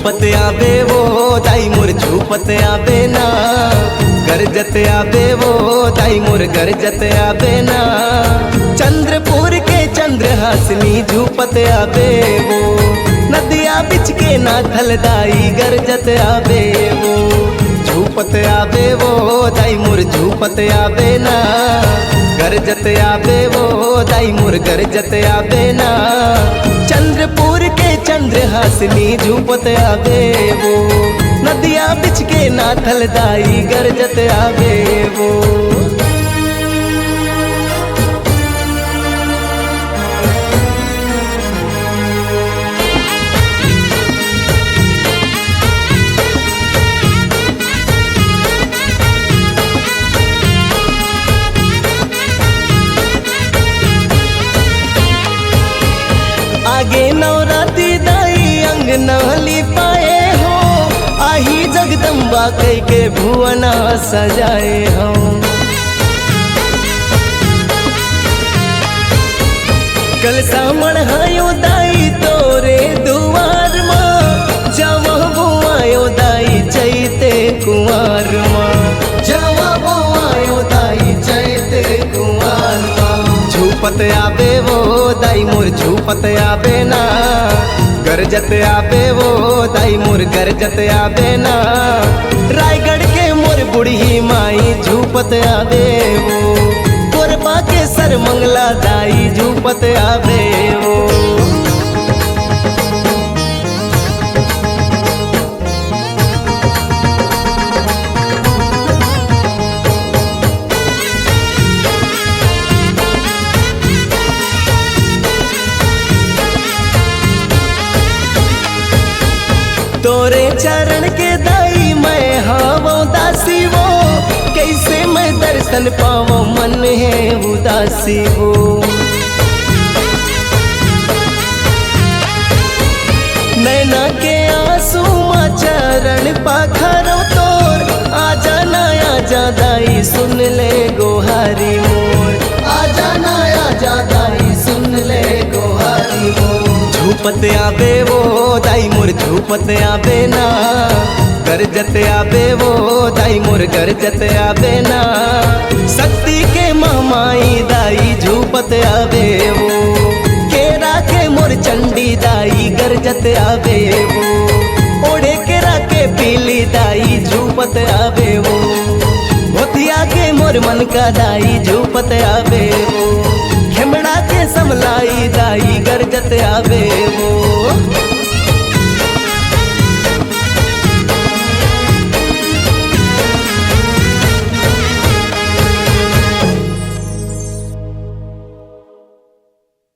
झूपत आवे वो दाई मोर झूपत आवे ना, गरजत आवे वो दाई मोर गरजत आवे ना। चंद्रपुर के चंद्रहासिनी झूपत आवे वो, नदिया बिच के नाथल दाई गरजत आवे वो। झूपत आवे वो दाई मोर झूपत आवे ना, गरजत आवे वो दाई मोर गरजत आवे ना। चंद्रपुर के चंद्रहासिनी झूपत आवे वो, नदिया बिच के नाथल दाई गरजत आवे वो। आगे नवराती दाई अंगना लिपाए हो, आही जगदम्बा कई के भुवना सजाए हो। कलसा मढ़ायो दाई तोरे दुआर माँ, जावा बुआयो दाई चैते कुंवार माँ, जावा बुआयो दाई चैते कुंवार माँ। झूपत आवे वो दाई मोर झूपत आवे ना, गरजत आवे वो दाई मोर गरजत आवे ना। रायगढ़ के मोर बुढ़ी माई झूपत आवे वो, कोरबा के सर मंगला दाई झूपत आवे वो। तोरे चरण के दाई मैं हावो दासी वो, कैसे मैं दर्शन पावो मन है उदासी वो। नैना के आंसू माँ चरण पाखरो तोर, आजा ना आजा दाई सुन ले गोहारी मोर, आजा ना आजा दाई सुन ले गोहारी मोर। झूपत आवे वो दाई मोर झूपत आवे ना, गरजत आवे वो दाई मोर गरजत आवे ना। शक्ति के महमाई दाई झूपत आवे वो, केरा के मोर चंडी दाई गरजत आवे वो। ओढ़े केरा के पीली दाई झूपत आवे वो, भोतिया के मोर मन का दाई झूपत आवे वो। खेमड़ा के समलाई दाई गरजत आवे वो।